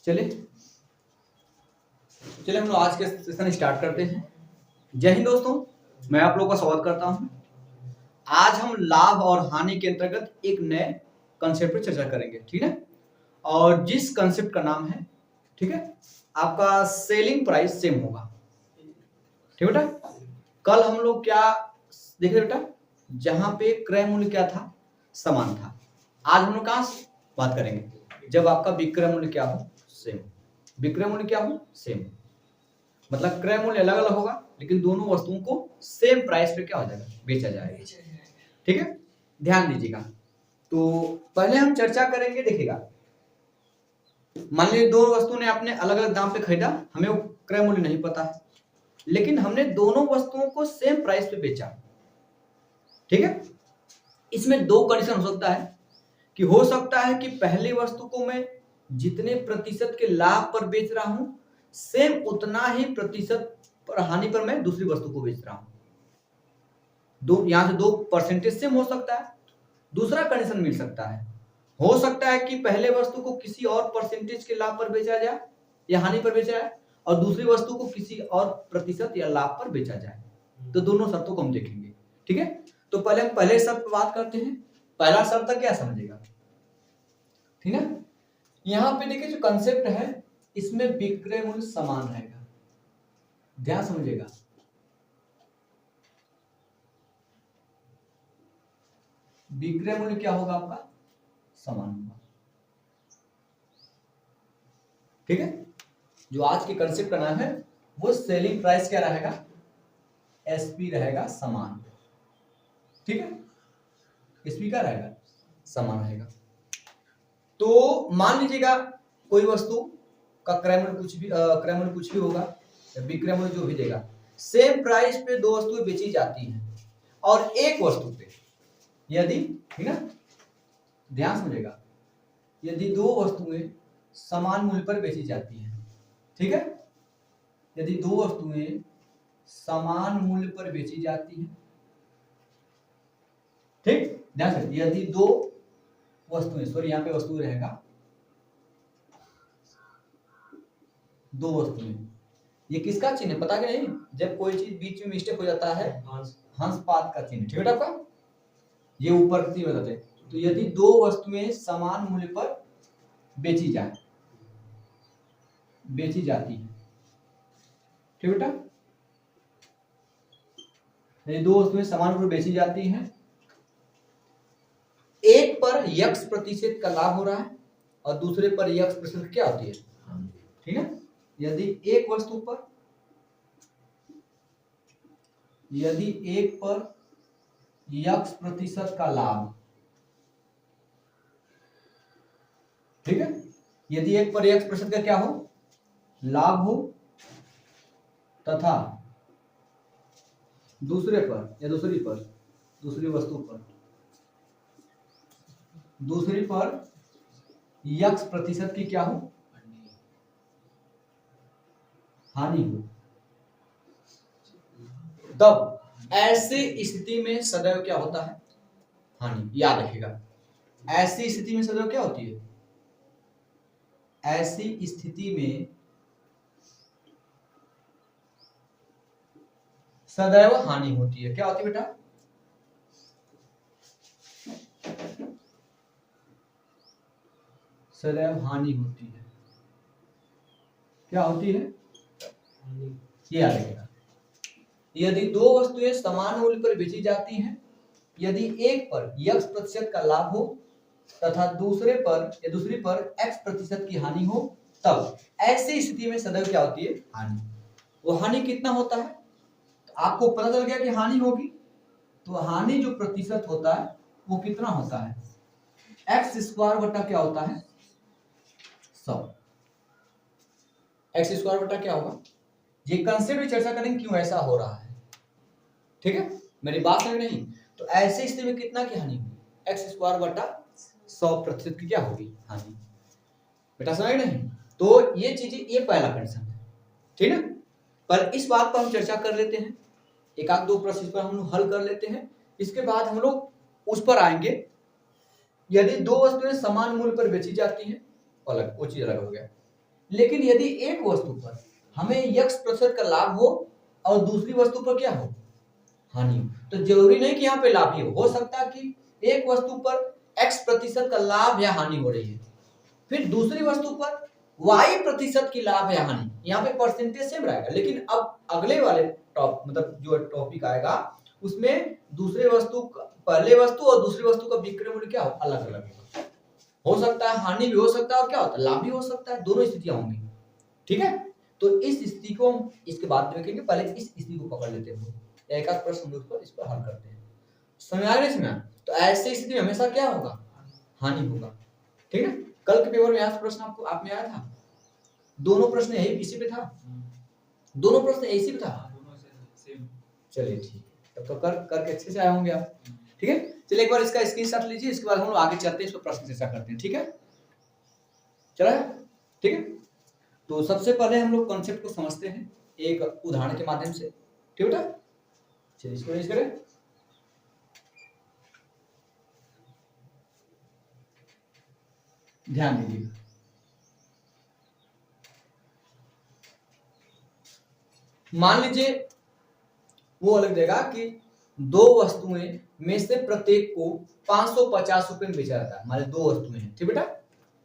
चलिए हम लोग आज के सेशन स्टार्ट करते हैं। जय हिंद दोस्तों, मैं आप लोगों का स्वागत करता हूं। आज हम लाभ और हानि के अंतर्गत एक नए कंसेप्ट पर चर्चा करेंगे, ठीक है। और जिस कंसेप्ट का नाम है, ठीक है, आपका सेलिंग प्राइस सेम होगा, ठीक बेटा। कल हम लोग क्या देखे बेटा, जहां पे क्रय मूल्य क्या था, समान था। आज हम लोग कहां बात करेंगे, जब आपका विक्रय मूल्य क्या हो, सेम। विक्रय मूल्य क्या हो, सेम, मतलब क्रय मूल्य अलग अलग होगा लेकिन दोनों वस्तुओं को सेम प्राइस पे क्या हो जाएगा, बेचा जाएगा, ठीक है। ध्यान दीजिएगा। तो पहले हम चर्चा करेंगे, देखिएगा, मान लीजिए दो वस्तुओं ने आपने अलग अलग दाम पे खरीदा, हमें वो क्रय मूल्य नहीं पता है, लेकिन हमने दोनों वस्तुओं को सेम प्राइस पे बेचा, ठीक है। इसमें दो कंडीशन हो सकता है कि हो सकता है कि पहली वस्तु को मैं जितने प्रतिशत के लाभ पर बेच रहा हूं, सेम उतना ही प्रतिशत पर हानि पर मैं दूसरी वस्तु को बेच रहा हूं। यहां से 2% सेम हो सकता है। दूसरा कंडीशन मिल सकता है, हो सकता है कि पहले वस्तु को किसी और परसेंटेज के लाभ पर बेचा जाए या हानि पर बेचा जाए, और दूसरी वस्तु को किसी और प्रतिशत या लाभ पर बेचा जाए। तो दोनों शर्तों को हम देखेंगे, ठीक है। तो पहले हम पहले शर्त पर बात करते हैं। पहला शर्त क्या समझेगा, ठीक है। यहां पे देखिए जो कंसेप्ट है, इसमें विक्रय मूल्य समान रहेगा, ध्यान समझिएगा। विक्रय मूल्य क्या होगा, आपका समान होगा, ठीक है। जो आज के कंसेप्ट का नाम है वो सेलिंग प्राइस क्या रहेगा, एसपी रहेगा, समान, ठीक है। एसपी क्या रहेगा, समान रहेगा। तो मान लीजिएगा कोई वस्तु का क्रय मूल्य कुछ भी होगा, विक्रय मूल्य जो भी देगा, सेम प्राइस पे दो वस्तुएं बेची जाती हैं, और एक वस्तु पे यदि, ठीक है, ध्यान समझेगा, यदि दो वस्तुएं समान मूल्य पर बेची जाती हैं, ठीक है, यदि दो वस्तुएं समान मूल्य पर बेची जाती हैं, ठीक, ध्यान से, यदि दो वस्तुएं, सॉरी यहाँ पे वस्तु रहेगा, दो वस्तुएं, ये किसका चिन्ह है पता कि नहीं, जब कोई चीज बीच में मिस्टेक हो जाता है, हंस पात का चिन्ह, ठीक है आपका, ये ऊपर की बताते हैं। तो यदि दो वस्तुएं समान मूल्य पर बेची जाती है, ठीक बेटा, यदि दो वस्तुएं समान मूल्य पर बेची जाती हैं, एक पर x% का लाभ हो रहा है और दूसरे पर x% क्या होती है, ठीक है। यदि एक पर x% का लाभ, ठीक है, यदि एक पर x% का क्या हो, लाभ हो, तथा दूसरे पर या दूसरी वस्तु पर x% की क्या हो, हानि हो, तब ऐसी स्थिति में सदैव क्या होता है, हानि। याद रखिएगा, ऐसी स्थिति में सदैव क्या होती है, ऐसी स्थिति में सदैव हानि होती है। क्या होती है बेटा, सदैव हानि होती है। क्या होती है, ये याद रखिएगा। यदि दो वस्तुएं समान मूल्य पर बेची जाती हैं, यदि एक पर x% का लाभ हो तथा दूसरी पर x% की हानि हो, तब ऐसी स्थिति में सदैव क्या होती है, हानि। वो हानि कितना होता है, तो आपको पता चल गया कि हानि होगी, तो हानि जो प्रतिशत होता है वो कितना होता है, x² बटा क्या होता है, 100। x² बटा क्या होगा, ये कंसेप्ट भी चर्चा करेंगे क्यों ऐसा हो रहा है, ठीक है, मेरी बात समझ नहीं। तो ऐसे स्थिति में कितना की हानि होगी, x² बटा 100% की क्या होगी, हानि। बेटा समझ नहीं। तो ये चीजें, ये पहला कंडीशन है, ठीक है। पर इस बात पर हम चर्चा कर लेते हैं, एक आध दो प्रश्न पर हम लोग हल कर लेते हैं, इसके बाद हम लोग उस पर आएंगे। यदि दो वस्तुएं समान मूल्य पर बेची जाती हैं, अलग, वो चीज अलग हो गया। लेकिन यदि एक वस्तु पर हमें x% का लाभ हो और दूसरी वस्तु पर क्या हो, हानि हो, तो जरूरी नहीं कि यहाँ पे लाभ ही हो सकता है कि एक वस्तु पर x% का लाभ या हानि हो रही है, फिर दूसरी वस्तु पर y% की लाभ या हानि, यहाँ पे परसेंटेज सेम रहेगा, लेकिन अब अगले वाले मतलब जो टॉपिक आएगा उसमें दूसरे वस्तु पहले वस्तु और दूसरी वस्तु का विक्रय मूल्य क्या हो, अलग अलग हो सकता है, हानि भी हो सकता है और क्या होता है, लाभ भी हो सकता है, दोनों स्थितियां होंगी। ठीक है, तो इस स्थिति को इसके बाद देखेंगे, पहले इस स्थिति को पकड़ लेते हैं, एक आध प्रश्न उस पर इस पर हल करते हैं। समझ आ रही है? तो ऐसे स्थिति में हमेशा क्या होगा, हानि होगा। ठीक है, कल के पेपर में आज प्रश्न आपको आप में आया था, दोनों प्रश्न यही इसी पे था, दोनों प्रश्न इसी पे था। चलिए ठीक, तब तो करके अच्छे से आए होंगे आप। ठीक है, चलिए एक बार इसका स्क्रीनशॉट लीजिए, इसके बाद हम लोग आगे चलते हैं, इस पर प्रश्न चर्चा करते हैं। ठीक है, चला है? ठीक है, तो सबसे पहले हम लोग कॉन्सेप्ट को समझते हैं एक उदाहरण के माध्यम से। ठीक बेटा, चलिए इसको रेज करें। ध्यान दीजिए, मान लीजिए वो अलग देगा कि दो वस्तुएं में से प्रत्येक को 550 रुपए में बेचा जाता है। मान लीजिए दो वस्तुएं हैं, ठीक बेटा,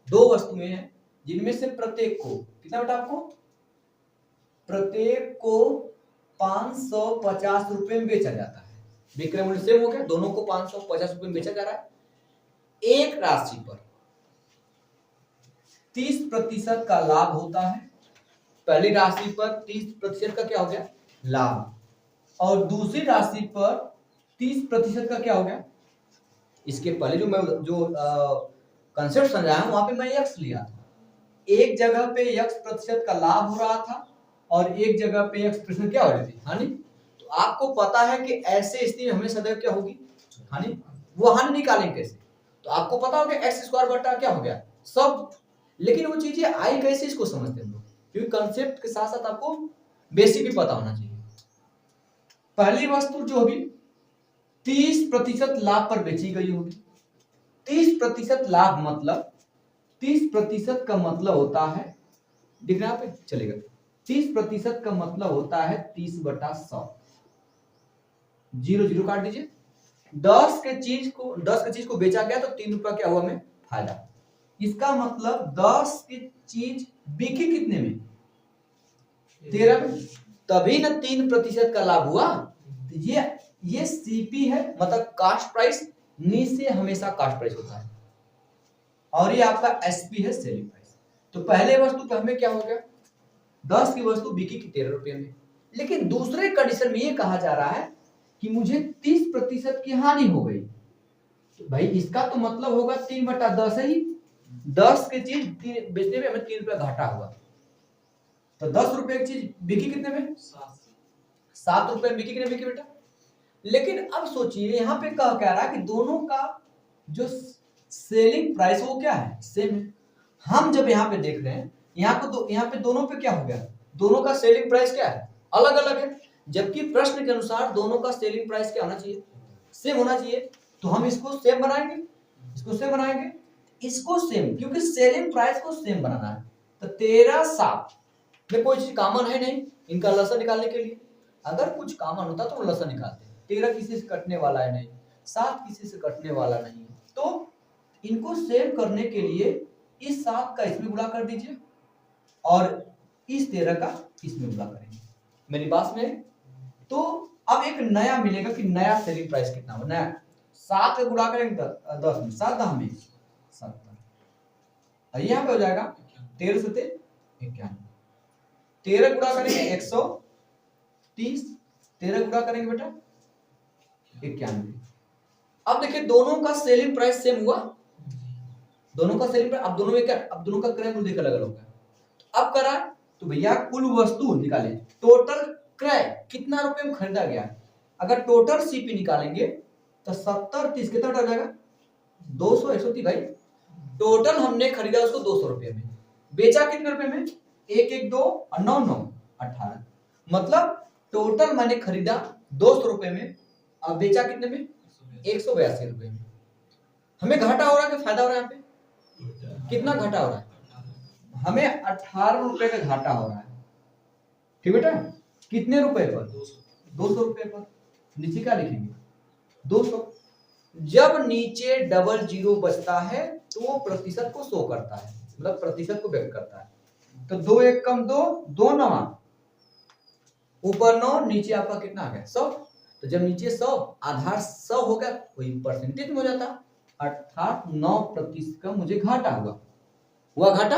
दो वस्तुएं हैं जिनमें से प्रत्येक को कितना बेटा, आपको प्रत्येक को 550 रुपए में बेचा जाता है। विक्रय मूल्य सेम हो गया, दोनों को 550 रुपए में बेचा जा रहा है। एक राशि पर 30% का लाभ होता है, पहली राशि पर 30% का क्या हो गया, लाभ, और दूसरी राशि पर 30% का क्या हो गया। इसके पहले जो मैं जो कंसेप्ट समझाया हूं वहां पे मैं x लिया था, एक जगह पे x% का लाभ हो रहा था और एक जगह पे x% क्या हो रही थी, हानि। तो आपको पता है कि ऐसे स्थिति में हमें सदैव क्या होगी, हानि। वो हानि निकालेंगे कैसे, तो आपको पता होगा x² बटा क्या हो गया सब, लेकिन वो चीजें आई कैसे इसको समझते हैं हम लोग, क्योंकि कंसेप्ट के साथ साथ आपको बेसिक भी पता होना चाहिए। पहली वस्तु जो होगी 30% लाभ पर बेची गई होगी। 30% लाभ मतलब 30% का मतलब होता है, दिख रहा है पे चलेगा, 30% का मतलब होता है 30/100, 0 काट दीजिए। 10 के चीज को बेचा गया तो 3 रुपया क्या हुआ हमें फायदा। इसका मतलब 10 की चीज बिकी कितने में, 13 में, तभी ना 3% का लाभ हुआ। तो ये सीपी है, मतलब कास्ट प्राइस, नीचे हमेशा कास्ट प्राइस होता है, और ये आपका एसपी है, सेलिंग प्राइस। तो पहले वस्तु पे हमें क्या हो गया, 10 की वस्तु बिकी की 13 रुपये में, लेकिन दूसरे कंडीशन में ये कहा जा रहा है कि मुझे 30% की हानि हो गई। तो भाई इसका तो मतलब होगा 3/10 ही, 10 की चीज बेचने में हमें 3 रुपया घाटा हुआ, तो 10 रुपए की चीज बिकी कितने में, 7 रुपए में बिकी, कितने बिकी बेटा। लेकिन अब सोचिए यहाँ पे कह रहा है कि दोनों का जो सेलिंग प्राइस वो क्या है, सेम है। हम जब यहाँ पे देख रहे हैं, यहाँ पे दोनों पे क्या हो गया, दोनों का सेलिंग प्राइस क्या है, अलग अलग है, जबकि प्रश्न के अनुसार दोनों का सेलिंग प्राइस क्या होना चाहिए, सेम होना चाहिए। तो हम इसको सेम बनाएंगे, इसको सेम बनाएंगे, इसको सेम, क्योंकि सेलिंग प्राइस को सेम बनाना है। तो 13 7 में कोई चीज कॉमन है नहीं, इनका लसन निकालने के लिए, अगर कुछ कॉमन होता तो लसन निकालते। 13 किसी से कटने वाला है नहीं, 7 किसी से कटने वाला नहीं, तो इनको सेव करने के लिए इस 7 का इसमें गुणा कर दीजिए और इस 13 का इसमें गुणा करेंगे। मेरी बात में तो अब एक नया मिलेगा कि नया सेलिंग प्राइस कितना हो, नया 7 का गुणा करेंगे 10 में, 7 10 में 70, यहाँ पे हो जाएगा 13 से 91, 13 गुणा करेंगे 130, 13 गुणा करेंगे बेटा 91। अब देखिए दोनों का सेलिंग प्राइस सेम हुआ, दोनों का सेलिंग प्राइस, अब दोनों में क्या, अब दोनों का क्रय मूल्य अलग अलग होगा। अब करा तो भैया कुल वस्तु निकाले, टोटल क्रय कितना रुपए में खरीदा गया, अगर टोटल सीपी निकालेंगे तो 70 30 कितना हो जाएगा, 200 130। भाई टोटल हमने खरीदा उसको 200 रुपए में, बेचा कितने रुपए में, 1 1 2 और 9 9 18, मतलब टोटल मैंने खरीदा 200 रुपए में, अब बेचा कितने में, 182 रुपए में। हमें घाटा हो रहा है कि फायदा हो रहा है, यहाँ पे कितना घाटा हो रहा है, हमें 18 रुपए का घाटा हो रहा है, ठीक बेटा। कितने रुपए पर? 200 रुपए पर। नीचे क्या लिखेंगे? 200। जब नीचे डबल जीरो बचता है तो वो प्रतिशत को शो करता है, मतलब प्रतिशत को व्यक्त करता है। तो 2 1 कम 2, 2 9, ऊपर 9, नीचे आपका कितना आ गया? 100। तो जब नीचे 100, आधार 100 हो गया, वही परसेंटेज में हो जाता, अर्थात 9% का मुझे घाटा हुआ घाटा।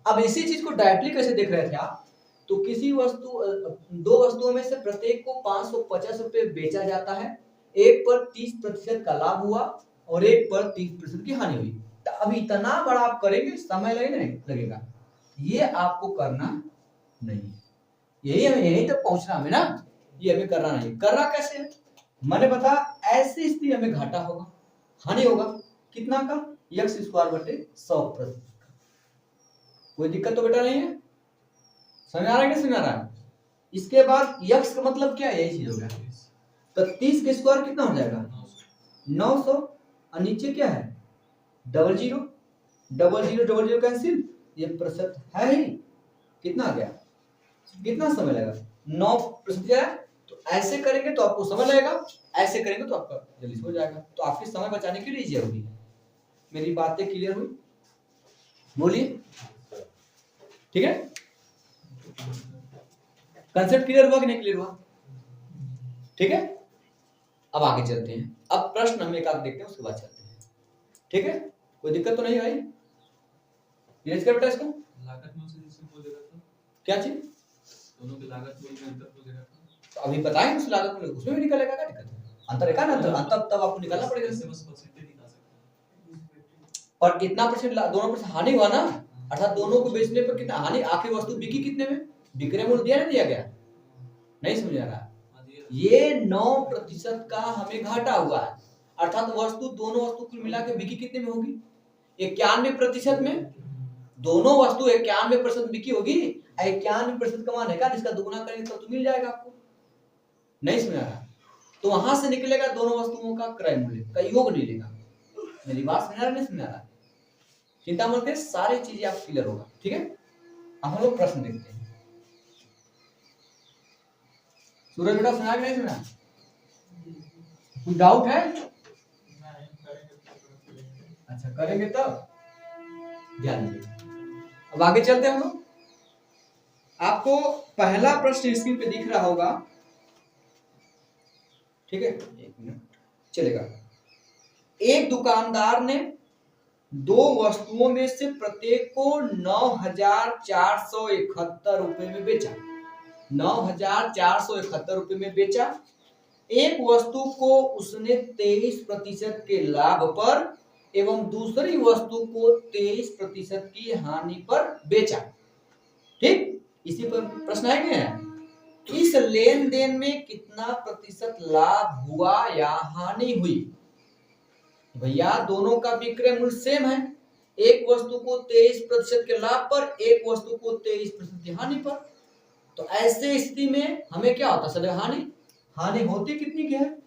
अब इसी चीज को डायरेक्टली कैसे देख रहे थे आप? तो किसी वस्तु, दो वस्तुओं में से प्रत्येक को 550 रुपए बेचा जाता है, एक पर 30% का लाभ हुआ और एक पर 30% की हानि हुई। तो अब इतना बड़ा आप करेंगे, समय लगेगा, ये आपको करना नहीं, यही तक पहुंचना हमें ना, ये हमें करना नहीं। करना कैसे है? मैंने बता, ऐसी स्थिति हमें घाटा होगा, हानि होगा, कितना का? x²/100%। कोई दिक्कत तो बेटा नहीं है? समझ आ रहा है कि समझ आ रहा है? इसके बाद x का मतलब क्या है? यही चीज हो गया। तो 30 के स्क्वायर कितना हो जाएगा? 900। और नीचे क्या है? Double zero, double zero cancel, ये प्रतिशत है ही। कितना आ गया? कितना समय लगेगा? 9%। तो ऐसे करेंगे तो आपको समय लगेगा, ऐसे करेंगे तो आपका जल्दी हो जाएगा। तो आपके समय बचाने के लिए जरूरी है। मेरी बातें क्लियर हुई? बोलिए, ठीक है? कंसेप्ट क्लियर हुआ कि नहीं क्लियर हुआ? ठीक है, अब आगे चलते हैं। अब प्रश्न हम एक आध देखते हैं, उसके बाद चलते हैं, ठीक है? कोई दिक्कत तो नहीं भाई? क्लियर कर बेटा इसको। लागत में से बोल देगा तो क्या चीज? दोनों की लागत में अंतर हो जाएगा। तो अभी बताएं, उस लागत में उसमें भी निकलेगा, क्या दिक्कत है? अंतर है ना, अंतर तब आपको निकालना पड़ेगा। इससे बस परसेंटेज निकाल सकते हैं। पर कितना परसेंट? दोनों परसेंट हानि हुआ ना, अर्थात दोनों को बेचने पर कितना हानि? आखिरी वस्तु बिकी कितने में? विक्रय मूल्य दिया नहीं दिया गया? नहीं समझ आ रहा? ये 9% का हमें घाटा हुआ है, अर्थात वस्तु, दोनों वस्तु कुल मिला के बिकी कितने में होगी? 91% में। दोनों वस्तु 91% बिकी होगी। 91% का मान है का, जिसका दुगुना करेंगे तो मिल जाएगा आपको। नहीं समझ आ रहा? तो वहां से निकलेगा दोनों वस्तुओं का क्रय मूल्य का योग निकलेगा। मेरी बात समझ आ रहा? नहीं समझ आ रहा? चिंता मत करिए, सारी चीजें आप क्लियर होगा, ठीक है? अब हम लोग प्रश्न देखते हैं। सूरज बेटा सुना कि नहीं सुना? कोई डाउट है? अच्छा, करेंगे तब ध्यान दीजिए। अब आगे चलते हैं हम लोग। आपको पहला प्रश्न स्क्रीन पे दिख रहा होगा, ठीक है? एक मिनट चलेगा। एक दुकानदार ने दो वस्तुओं में से प्रत्येक को 9,471 रुपए में बेचा। 9,471 रुपए में बेचा। एक वस्तु को उसने 23% के लाभ पर एवं दूसरी वस्तु को 23% की हानि पर बेचा, ठीक? इसी पर प्रश्न है क्या? इस लेन देन में कितना प्रतिशत लाभ हुआ या हानि हुई? भैया दोनों का विक्रय मूल्य सेम है, एक वस्तु को 23% के लाभ पर, एक वस्तु को 23% की हानि पर। तो ऐसे स्थिति में हमें क्या होता है? हानि। हानि होती कितनी की है?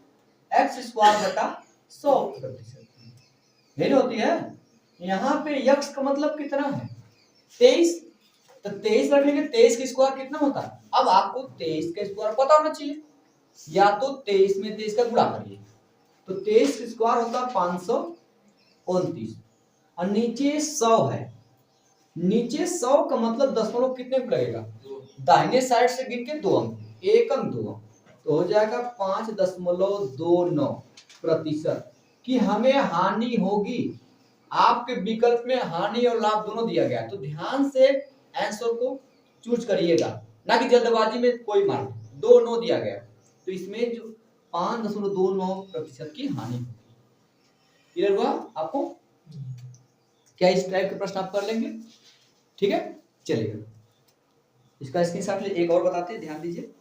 x²/100%। यही होती है। यहाँ पे x का मतलब कितना है? 23। तो 23 रखेंगे, 23 का स्क्वायर कितना होता है? अब आपको 23 का स्क्वायर पता होना चाहिए, या तो 23 में 23 का गुणा करिए, तो 23 का स्क्वायर होता है 529। और नीचे 100 है, नीचे 100 का मतलब दशमलव कितने को लगेगा? दाहिने साइड से गिन के 2 अंक, 1 अंक 2 अंक, तो हो जाएगा 5.29% कि हमें हानि होगी। आपके विकल्प में हानि और लाभ दोनों दिया गया है, तो ध्यान से आंसर को चूज करिएगा, ना कि जल्दबाजी में कोई मान। 2 9 दिया गया, तो इसमें जो 5.29% की हानि होगी। क्लियर हुआ आपको? क्या इस टाइप के प्रश्न आप कर लेंगे? ठीक है, चलिए इसका स्क्रीनशॉट ले। एक और बताते हैं, ध्यान दीजिए,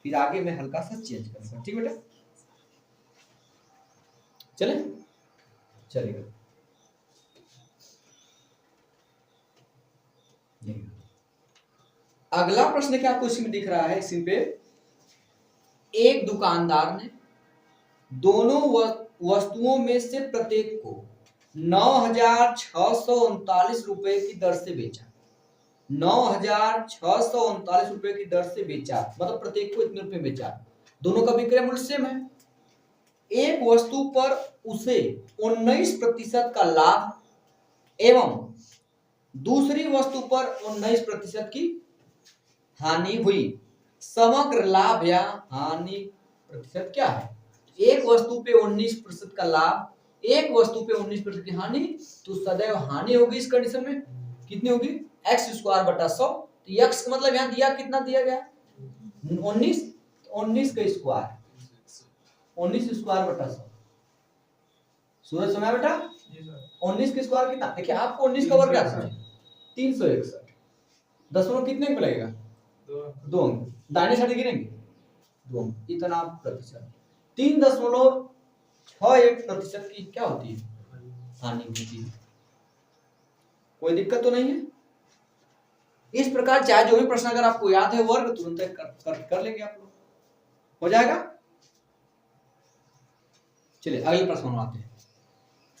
फिर आगे मैं हल्का सा चेंज करूंगा, ठीक बेटा? चले चलिएगा। अगला प्रश्न क्या आपको इसमें दिख रहा है? इसी पे एक दुकानदार ने दोनों वस्तुओं में से प्रत्येक को 9,639 रुपए की दर से बेचा। 9,639 रुपए की दर से बेचा, मतलब प्रत्येक को इतने रुपए बेचा। दोनों का विक्रय मूल्य सेम है। एक वस्तु पर उसे 19% का लाभ एवं दूसरी वस्तु पर 19% की हानि हुई। समग्र लाभ या हानि प्रतिशत क्या है? एक वस्तु पे 19% का लाभ, एक वस्तु पे 19% की हानि, तो सदैव हानि होगी। इस कंडीशन में कितनी होगी? x स्क्वायर बटा 100। तो x का मतलब यहाँ दिया कितना दिया गया? 19, 19 का स्क्वायर, 19 स्क्वायर बटा 100। सूरज समय बेटा 19 का स्क्वायर कितना? देखिए आपको 19 का वर्ग क्या है? 361। दशमलव कितने पे लगेगा? 2 अंक। दाहिने साइड गिरेंगे 2 अंक। इतना प्रतिशत, 3.61% की क्या होती है? हानि होती है। कोई दिक्कत तो नहीं है? इस प्रकार चाहे जो भी प्रश्न अगर आपको याद है वर्ग तुरंत कर लेंगे आप लोग, हो जाएगा। चलिए अगले प्रश्न में आते हैं।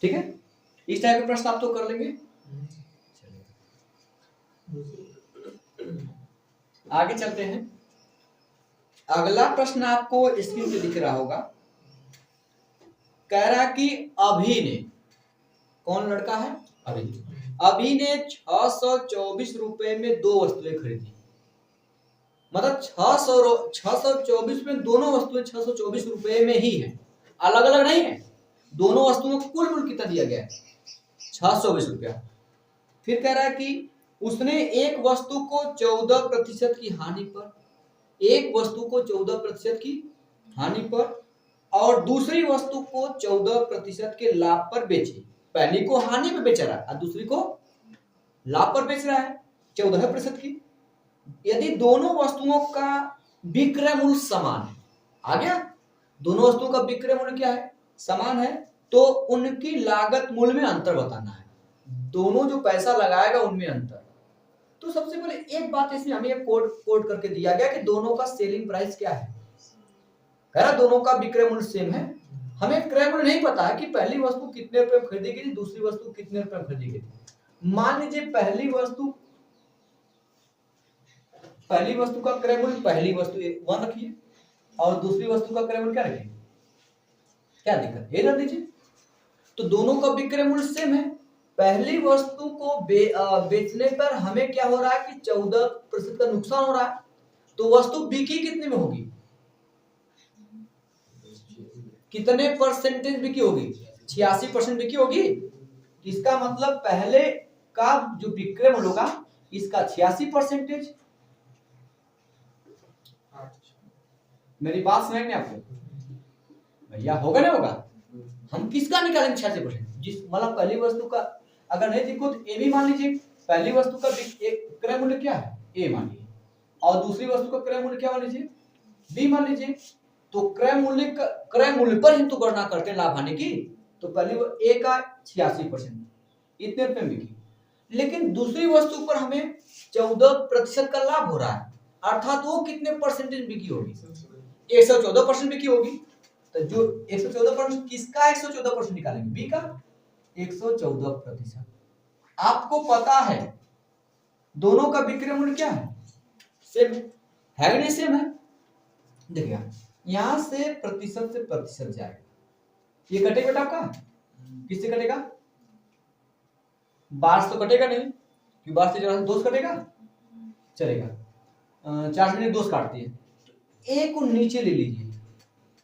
ठीक है, इस टाइप के प्रश्न आप तो कर लेंगे। आगे चलते हैं। अगला प्रश्न आपको स्क्रीन पे दिख रहा होगा। कह रहा कि अभी ने, कौन लड़का है? अभी ने 624 रुपए में 2 वस्तुएं खरीदी। मतलब 624 में दोनों वस्तुएं 624 रुपए में ही है, अलग अलग नहीं है। दोनों वस्तुओं को कुल मूल्य कितना दिया गया है? 624 रुपया। फिर कह रहा है कि उसने एक वस्तु को 14% की हानि पर, एक वस्तु को 14% की हानि पर और दूसरी वस्तु को 14% के लाभ पर बेची। पहली को हानि में बेच रहा है और दूसरी को लाभ पर बेच रहा है 14% की। यदि दोनों वस्तुओं का विक्रय मूल्य समान है, आ गया? दोनों वस्तुओं का विक्रय मूल्य क्या है? समान है, तो उनकी लागत मूल्य में अंतर बताना है। दोनों जो पैसा लगाएगा उनमें अंतर। तो सबसे पहले एक बात इसमें हमें कोड करके दिया गया कि दोनों का सेलिंग प्राइस क्या है। कह रहा दोनों का विक्रय मूल्य सेम है। हमें क्रय मूल्य नहीं पता है कि पहली वस्तु कितने रुपए में खरीदी गई, दूसरी वस्तु कितने रुपए में खरीदी गई। मान लीजिए पहली वस्तु का क्रय मूल्य, पहली वस्तु 1 रखिए और दूसरी वस्तु का क्रय मूल्य क्या रखिए? क्या दिक्कत है? रख दीजिए। तो दोनों का विक्रय मूल्य सेम है। पहली वस्तु को बेचने पर हमें क्या हो रहा है कि 14% का नुकसान हो रहा है। तो वस्तु बिकी कितने में होगी? कितने परसेंटेज बिकी होगी? 86% बिकी होगी। इसका मतलब पहले का जो विक्रय मूल्य होगा इसका 86%। मेरी बात समझ में आपको भैया? होगा ना होगा? हम किसका निकालेंगे 86%? जिस मतलब पहली वस्तु का अगर नहीं देखो तो ए भी मान लीजिए। पहली वस्तु का एक क्रय मूल्य क्या है? ए मान लीजिए और दूसरी वस्तु का क्रय मूल्य क्या मान लीजिए? बी मान लीजिए। तो क्रय मूल्य पर हम तो गणना करते हैं लाभ हानि की। तो पहली ए का 86% इतने रुपए में बिकी, लेकिन दूसरी वस्तु पर हमें 14% का लाभ हो रहा है, अर्थात वो कितने परसेंटेज बिकी होगी? 114% बिकी होगी। तो जो 114% किसका 114% निकालेंगे? बी का 114%। आपको पता है दोनों का विक्रय मूल्य क्या है? सेम है कि नहीं? सेम है। देखिए यहां से प्रतिशत जाएगा, ये कटेगा बेटा आपका। किससे कटेगा? 12 तो कटेगा नहीं, क्योंकि 12 से 2 कटेगा, चलेगा। 4 से 2 काटती है। ए को नीचे ले लीजिए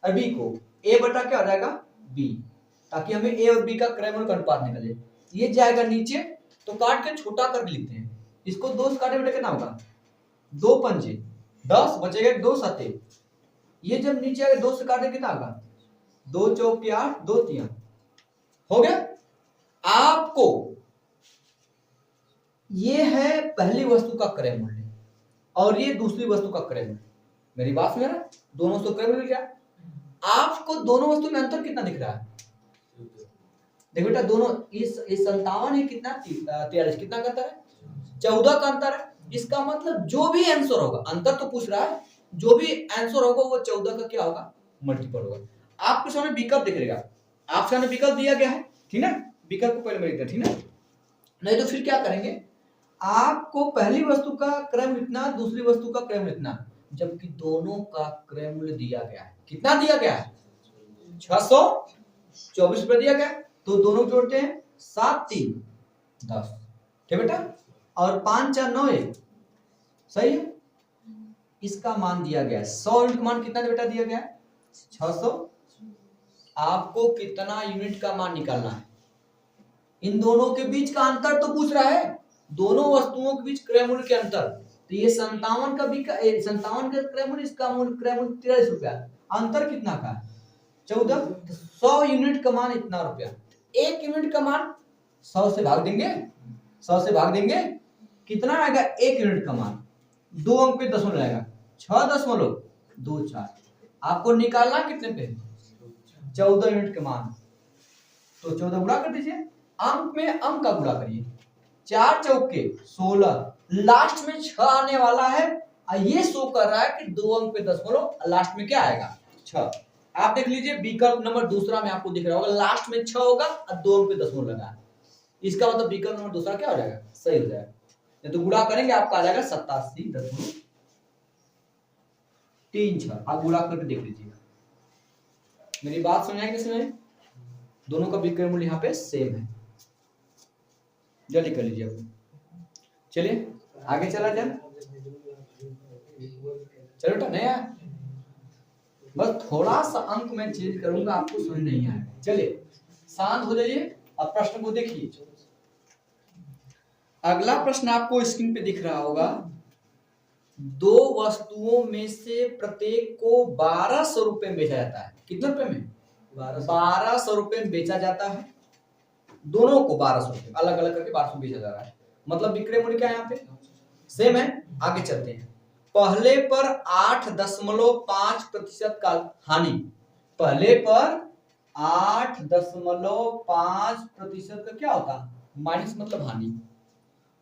और बी को, ए बटा क्या हो जाएगा? बी, ताकि हमें ए और बी का क्रय मूल्य का अनुपात निकले। ये जाएगा नीचे, तो काट के छोटा कर लिखते हैं इसको। 2 से काटे बेटा कितना होगा? 2 पंजे 10, बचेगा 2 सत्ते। ये जब नीचे आएगा 2 से काटे कितना होगा? 2 चौके 8, 2 तिया, हो गया। आपको ये है पहली वस्तु का क्रय मूल्य और ये दूसरी वस्तु का क्रय मूल्य। मेरी बात समझ रहा? दोनों वस्तु क्रय मूल्य क्या? आपको दोनों वस्तु में अंतर कितना दिख रहा है? देखो बेटा दोनों इस 57 है कितना? 43, कितना का अंतर है? 14 का अंतर है। इसका मतलब जो भी आंसर होगा, अंतर तो पूछ रहा है, जो भी आंसर होगा वो 14 का क्या होगा? मल्टीपल होगा। आपके सामने विकल्प दिखेगा, आपके सामने विकल्प दिया गया है, ठीक है? विकल्प को पहले में लिखते हैं, ठीक है? नहीं तो फिर क्या करेंगे? आपको पहली वस्तु का क्रय मूल्य इतना, दूसरी वस्तु का क्रय मूल्य इतना, जबकि दोनों का क्रय मूल्य दिया गया है। कितना दिया गया है? 624 रुपए दिया गया। तो दोनों जोड़ते हैं 7 3 10, ठीक बेटा, और 5 4 9 1, सही है। इसका मान दिया गया है 100 यूनिट का मान कितना बेटा दिया गया है? 600। आपको कितना यूनिट का मान निकालना है? इन दोनों के बीच का अंतर तो पूछ रहा है, दोनों वस्तुओं के बीच क्रय मूल्य के अंतर। तो ये 57 का भी 57 का क्रय मूल्य, इसका मूल्य क्रय मूल्य 43 रुपया, अंतर कितना का है? 14। 100 यूनिट का मान इतना रुपया, 1 यूनिट का मान 100 से भाग देंगे, 100 से भाग देंगे, कितना आएगा 1 यूनिट का मान? 2 अंक पे दशमलव आएगा, 6.24। आपको निकालना कितने पे? 14 यूनिट के मान। तो 14 गुणा कर दीजिए, अंक में अंक का गुणा करिए, 4 चौके 16, लास्ट में 6 आने वाला है। ये शो कर रहा है कि 2 अंक पे दशमलव, लास्ट में क्या आएगा? 6। आप देख लीजिए विकल्प नंबर दूसरा में आपको दिख रहा होगा, लास्ट में 6 होगा और 2 अंक पे दशमलव लगा है। इसका मतलब विकल्प नंबर दूसरा क्या हो जाएगा? सही हो जाएगा। तो गुणा करेंगे आपका आ जाएगा 87.36। आप गुणा करके देख लीजिएगा। मेरी बात समझ आई कि समझ? दोनों का विक्रय मूल्य यहाँ पे सेम है। जल्दी कर लीजिए अब। चलिए आगे चला जाए। चलो बेटा नया, बस थोड़ा सा अंक मैं चेंज करूंगा, आपको समझ नहीं आएगा। चलिए शांत हो जाइए, अब प्रश्न को देखिए। अगला प्रश्न आपको स्क्रीन पे दिख रहा होगा, दो वस्तुओं में से प्रत्येक को 1200 रुपए में बेचा जाता है। कितने रुपए में? 1200 रुपए में बेचा जाता है। दोनों को 1200 रुपए अलग अलग करके 1200 बेचा जा रहा है। मतलब विक्रय मूल्य क्या है यहाँ पे? सेम है। आगे चलते हैं। पहले पर 8.5% का हानि, पहले पर 8.5% का क्या होता है? माइनस मतलब हानि।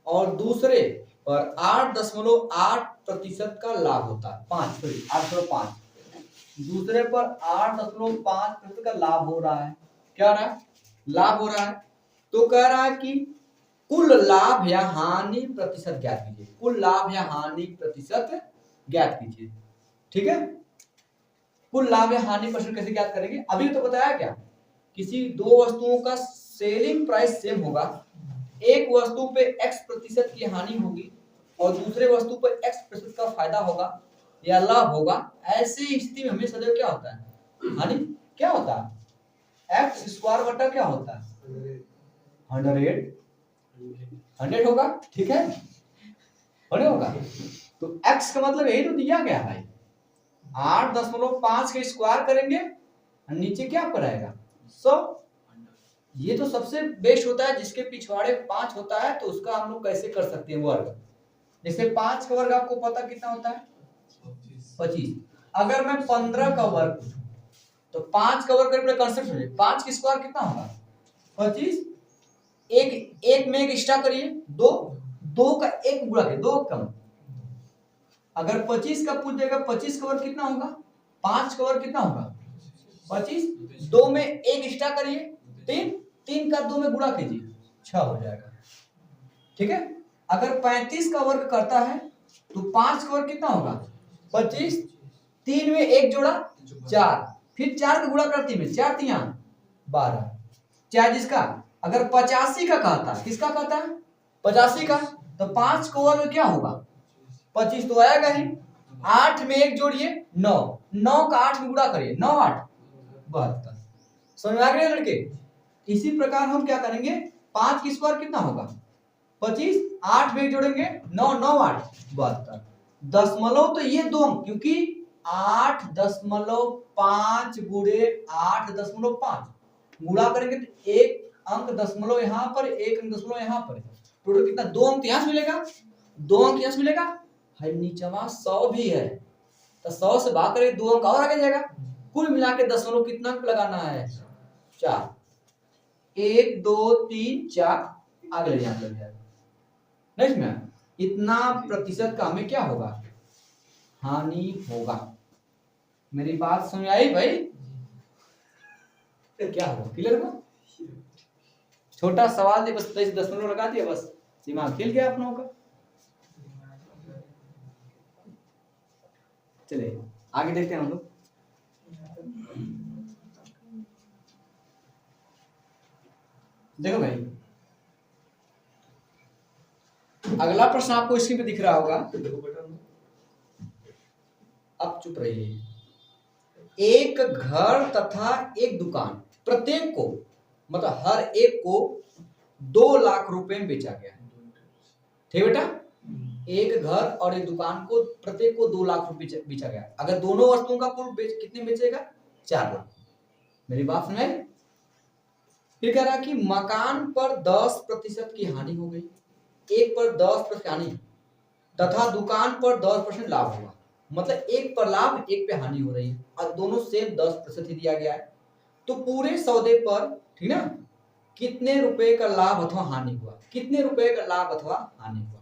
और दूसरे पर 8.8% का लाभ होता है। 8.5, दूसरे पर 8.5% का लाभ हो रहा है। क्या हो रहा है? लाभ हो रहा है। तो कह रहा है कि कुल लाभ या हानि प्रतिशत ज्ञात कीजिए। कुल लाभ या हानि प्रतिशत ज्ञात कीजिए। ठीक है, कुल लाभ या हानि प्रतिशत कैसे ज्ञात करेंगे? अभी तो बताया क्या, किसी दो वस्तुओं का सेलिंग प्राइस सेम होगा, एक वस्तु पे x% की हानि होगी और दूसरे वस्तु पर x% का फायदा होगा या लाभ होगा। ऐसी स्थिति में हमेशा सदैव क्या होता है? हानि क्या होता है? x² बटा क्या होता है? 100 होगा। ठीक है, 100 होगा। तो x का मतलब यही तो दिया गया है, 8.5 के स्क्वायर करेंगे और नीचे क्या पर आएगा? 100। ये तो सबसे बेस्ट होता है, जिसके पिछवाड़े 5 होता है तो उसका हम लोग कैसे कर सकते हैं वर्ग। जैसे 5 का वर्ग आपको पता कितना होता है? 25। अगर मैं 15 का वर्ग पूछूं तो 5 का वर्ग करके कंसेप्ट समझिए, 5 की स्क्वायर कितना होगा? 25। एक में एक एक्स्ट्रा करिए, 2 का एक गुणा करिए, 2 कम। अगर 25 का पूछ देगा, 25 का वर्ग कितना होगा? 5 का वर्ग कितना होगा? 25। 2 में एक एक्स्ट्रा करिए, 3 का 2 में गुणा कीजिए, 6 हो जाएगा। ठीक है। अगर 35 का वर्ग करता है तो 5 का वर्ग कितना होगा? 25। 3 में एक जोड़ा 4, फिर 4 का गुणा करती में 4 3 12। चाहे जिसका अगर 85 का कहता है, किसका कहता है? 85 का, तो 5 का वर्ग क्या होगा? 25 तो आएगा ही। 8 में एक जोड़िए 9, 9 का 8 में गुणा करिए, 9 8 72। समझ में आ गया लड़के? इसी प्रकार हम क्या करेंगे, 5 की स्क्वायर कितना होगा? 25, 8 में जोड़ेंगे 9 9 8 72। दशमलव तो ये दो अंक, क्योंकि 8.5 गुणे 8.5 गुणा करेंगे तो एक अंक दशमलव यहाँ पर, एक अंक दशमलव यहाँ पर, टोटल कितना? 2 अंक यहाँ से मिलेगा, 2 अंक यहाँ से मिलेगा। है नीचवा 100 भी है तो 100 से भाग करेंगे 2 अंक और आगे जाएगा। कुल मिला के दशमलव कितना अंक लगाना है? 4। 1 2 3 4 आगे यहाँ लग जाएगा। नहीं में इतना प्रतिशत का हमें क्या होगा? हानि होगा। मेरी बात समझ आई भाई? क्या होगा? क्लियर हुआ? छोटा सवाल दे, बस 10 दशमलव लगा दिया बस, दिमाग खेल गया आप लोगों का। चलिए आगे देखते हैं हम लोग। देखो भाई, अगला प्रश्न आपको स्क्रीन पे दिख रहा होगा। अब चुप रहिए। एक घर तथा एक दुकान, प्रत्येक को मतलब हर एक को 2 लाख रुपए में बेचा गया है। ठीक बेटा, एक घर और एक दुकान को प्रत्येक को 2 लाख रुपए बेचा गया। अगर दोनों वस्तुओं का कुल कितने बेचेगा? 4 लाख। मेरी बात सुनाई? फिर कह रहा कि मकान पर 10% की हानि हो गई, एक पर 10% हानि तथा दुकान पर 10% लाभ हुआ। मतलब एक पर लाभ एक पे हानि हो रही है और दोनों सेम 10% ही दिया गया है। तो पूरे सौदे पर, ठीक ना, कितने रुपए का लाभ अथवा हानि हुआ? कितने रुपए का लाभ अथवा हानि हुआ?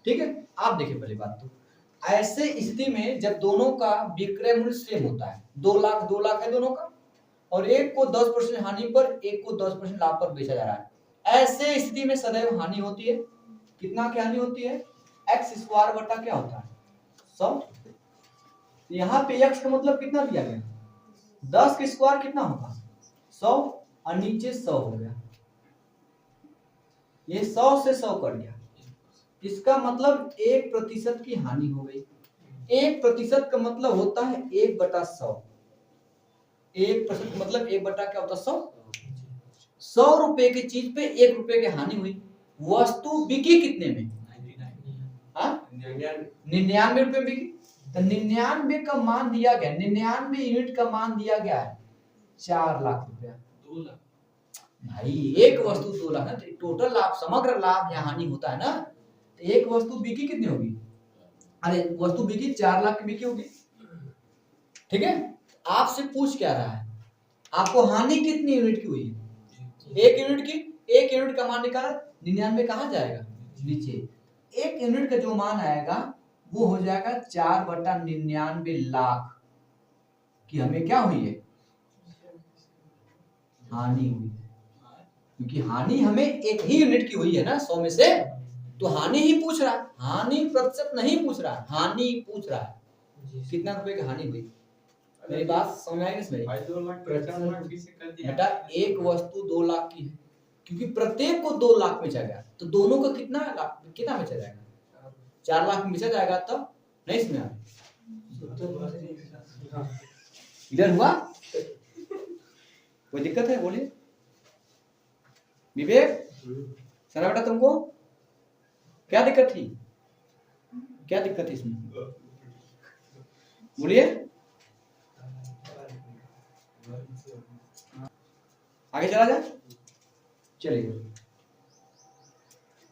ठीक है, आप देखिए पहली बात तो ऐसे स्थिति में जब दोनों का विक्रय मूल्य सेम होता है, 2 लाख है दोनों का, और एक को 10% हानि पर एक को 10% लाभ पर बेचा जा रहा है, ऐसे स्थिति में सदैव हानि होती है। कितना की हानि होती है? एक्स स्क्वायर बटा क्या होता है? 100। यहाँ पे एक्स का मतलब कितना दिया गया? 10 का स्क्वायर कितना होगा? 100 और नीचे 100 हो गया। ये 100 से 100 कर दिया, इसका मतलब 1% की हानि हो गई। 1% का मतलब होता है 1/100। 1% मतलब 1 क्या होता है? 100। 100 रुपए की चीज पे 1 रुपए की हानि हुई। वस्तु बिकी कितने में? 99 रुपए बिकी। तो 99 का मान दिया गया, 99 यूनिट का मान दिया गया है 4 लाख रुपया। 2 लाख भाई एक वस्तु 2 लाख है, तो टोटल लाभ, समग्र लाभ या हानि होता है ना। तो एक वस्तु बिकी कितनी होगी? अरे वस्तु बिकी 4 लाख की बिकी होगी। ठीक है, आपसे पूछ क्या रहा है? आपको हानि कितनी यूनिट की हुई है? 1 यूनिट की। 1 यूनिट का मान निकाला, 99 कहाँ जाएगा? नीचे। 1 यूनिट का जो मान आएगा वो हो जाएगा 4/99 लाख की हमें क्या हुई है? हानि हुई है। क्योंकि हानि हमें एक ही यूनिट की हुई है ना 100 में से, तो हानि ही पूछ रहा है, हानि प्रतिशत नहीं पूछ रहा है, हानि पूछ रहा है। कितना रुपए की हानि हुई? मेरी बात समझ आई इसमें? बेटा एक वस्तु 2 लाख की है, क्योंकि प्रत्येक को 2 लाख बेचा गया, तो दोनों का कितना बेचा जाएगा? 4 लाख में बेचा जाएगा। तब नहीं इसमें इधर हुआ कोई दिक्कत है? बोलिए विवेक। सना बेटा तुमको क्या दिक्कत थी? क्या दिक्कत थी इसमें? बोलिए। आगे चला जाए, चलिए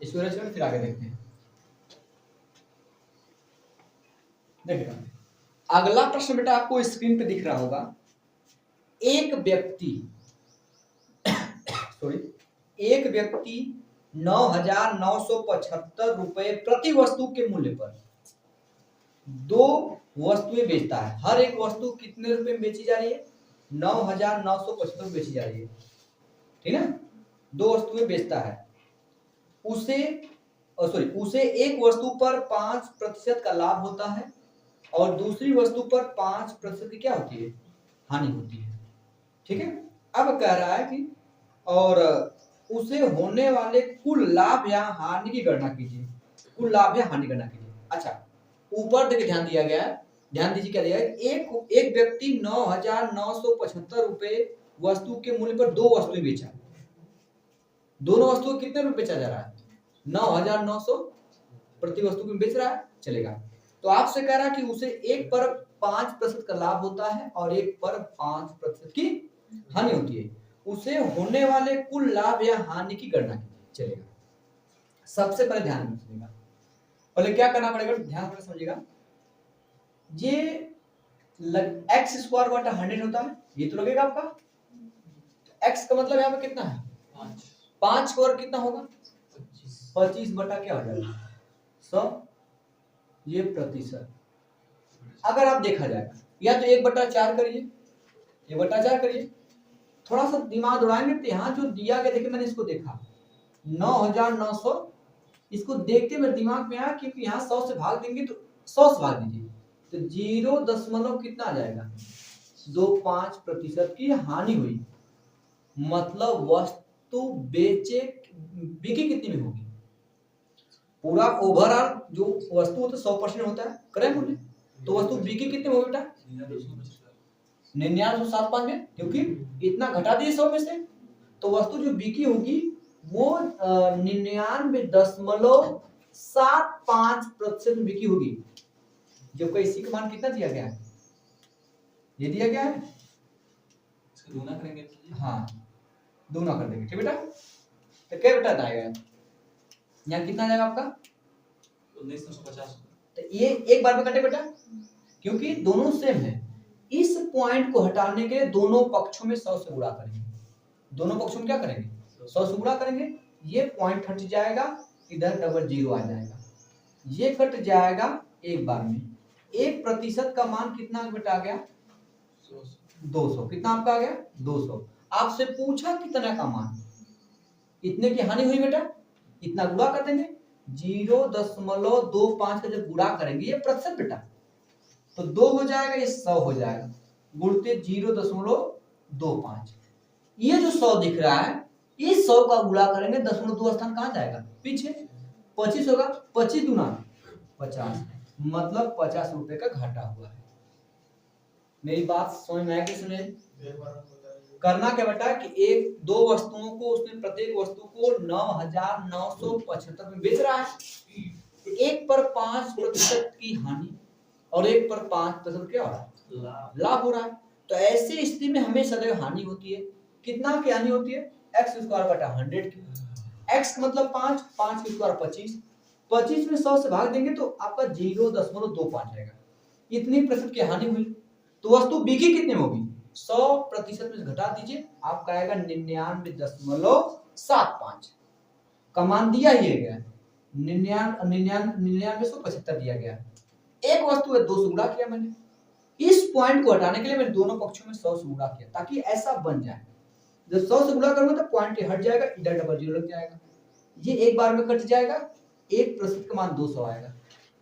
इसको फिर आगे देखते हैं। देखिए अगला प्रश्न बेटा आपको स्क्रीन पे दिख रहा होगा। एक व्यक्ति एक व्यक्ति 9,975 रुपए प्रति वस्तु के मूल्य पर 2 वस्तुएं बेचता है। हर एक वस्तु कितने रुपए में बेची जा रही है? 9,975 बेची जा रही है, ठीक है। 2 वस्तुएं बेचता है, उसे एक वस्तु पर 5% का लाभ होता है और दूसरी वस्तु पर 5% की क्या होती है? हानि होती है। ठीक है, अब कह रहा है कि और उसे होने वाले कुल लाभ या हानि की गणना कीजिए। कुल लाभ या हानि गणना कीजिए। अच्छा, ऊपर देखिए ध्यान दिया गया है, ध्यान दीजिए क्या दिया है। एक व्यक्ति 9,975 रुपए वस्तु के मूल्य पर 2 वस्तुएं बेचा। दोनों वस्तुएं कितने रुपए बेचा जा रहा है? 9,900 प्रति वस्तु में बेच रहा है, चलेगा। तो आपसे कह रहा है कि उसे एक पर 5% का लाभ होता है और एक पर 5% की हानि होती है। उसे होने वाले कुल लाभ या हानि की गणना कीजिए, चलेगा। सबसे पहले ध्यान में समझिएगा, पहले क्या करना पड़ेगा, ध्यान से समझिएगा। ये x स्क्वायर बटा 100 होता है, ये तो लगेगा आपका। x का मतलब यहाँ पे कितना है? 5 स्क्वायर कितना होगा? 25 बटा क्या हो जाएगा? 100। ये प्रतिशत अगर आप देखा जाएगा, या तो 1/4 करिए, 1/4 करिए। थोड़ा सा दिमाग दौड़ाएंगे तो यहाँ जो दिया गया, देखिए मैंने इसको देखा 9,900 इसको देखते मेरे दिमाग में आया क्योंकि यहाँ 100 से भाग देंगे तो 100 से भाग दीजिए तो 0 दशमलव कितना आ जाएगा 25% की हानि हुई। मतलब वस्तु बिकी कितनी में होगी? पूरा ओवरऑल जो वस्तु होता है 100% होता है, करेक्ट बोले? तो वस्तु बिकी कितने में होगी बेटा? 99.75 में, क्योंकि इतना घटा दिए 100 में से, तो वस्तु जो बिकी होगी वो 99.75% में बिकी होगी। जबकि इसी का मान कितना दिया गया है? ये दिया गया है, इसका दूना करेंगे हाँ दूना कर देंगे, ठीक बेटा? तो क्या बेटा आएगा यहाँ कितना जाएगा आपका 1950। तो ये एक बार में कटे बेटा, क्योंकि दोनों सेम है। इस पॉइंट को हटाने के लिए दोनों पक्षों में 100 से गुणा करेंगे। दोनों पक्षों में क्या करेंगे? 100 से गुणा करेंगे। ये पॉइंट हट जाएगा, इधर डबल जीरो आ जाएगा, ये कट जाएगा एक बार में। 1% का मान कितना बेटा आ गया? 200। कितना आपका आ गया? 200। आपसे पूछा कितना का मान, इतने की हानि हुई बेटा, इतना गुणा कर देंगे। 0.25 का जब गुणा करेंगे, ये प्रतिशत बेटा, तो 2 हो जाएगा, ये 100 हो जाएगा, गुणते 0.25। ये जो 100 दिख रहा है, इस 100 का गुणा करेंगे, 0.2 स्थान कहाँ जाएगा? पीछे 25 होगा, 25 दूना 50, मतलब 50 रुपए का घाटा हुआ है। मेरी बात समझ में आया कि सुने? करना क्या बेटा कि एक दो वस्तुओं को उसने प्रत्येक वस्तु को 9,975 में बेच रहा है, एक पर 5% की हानि और एक पर 5% क्या हो रहा है? लाभ हो रहा है। तो ऐसी स्थिति में हमें सदैव हानि होती है। कितना की हानि होती है? x² बटा 100 की। x का मतलब 5, 5 की स्क्वायर 25, 25 में 100 से भाग देंगे तो आपका 0.25 आएगा। इतनी प्रतिशत की हानि हुई। तो वस्तु बिकी कितने में होगी? 100% में से घटा दीजिए, आपका आएगा 99.75 का मान दिया ही गया, 99,175 दिया गया। एक वस्तु है 2 से गुणा किया मैंने, इस पॉइंट को हटाने के लिए मैंने दोनों पक्षों में 100 से गुणा किया ताकि ऐसा बन जाए। जब 100 से गुणा करूंगा तो पॉइंट हट जाएगा, इधर डबल जीरो लग जाएगा, ये एक बार में कट जाएगा, 1% का मान 200 आएगा।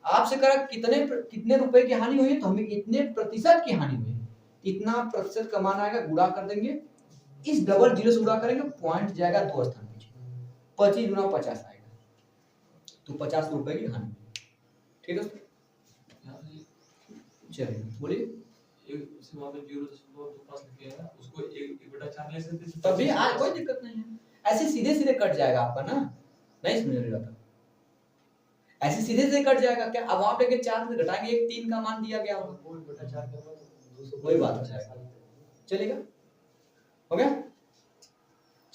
आपसे कहा कितने रुपए की हानि हुई है, तो हमें इतने प्रतिशत की हानि हुई, इतना प्रतिशत का मान आएगा, गुणा कर देंगे, इस डबल जीरो से गुणा करेंगे, पॉइंट जाएगा 2 स्थान पीछे, 25 गुना 50 आएगा, तो 50 रुपए की हानि। ठीक है दोस्तों, चलिए बोलिए। उसको 1/4 ले सकते हैं, तभी आज कोई दिक्कत नहीं है, ऐसे सीधे सीधे कट जाएगा आपका ना, नहीं समझ रहे आप, ऐसे सीधे सीधे कट जाएगा क्या? अब वहां पे 4 से घटाएंगे, 1 3 का मान दिया गया होगा, वही बात हो जाएगा, चलेगा? हो गया?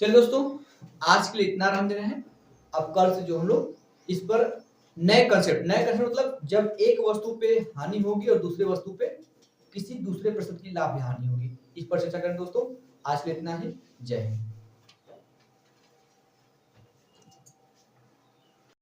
चलिए दोस्तों, आज के लिए इतना आराम दे रहे हैं। अब कल से जो हम लोग इस पर नए कंसेप्ट मतलब जब एक वस्तु पे हानि होगी और दूसरे वस्तु पे किसी दूसरे प्रतिशत की लाभ हानि होगी, इस पर चर्चा करें दोस्तों। आज के लिए इतना ही, जय हिंद।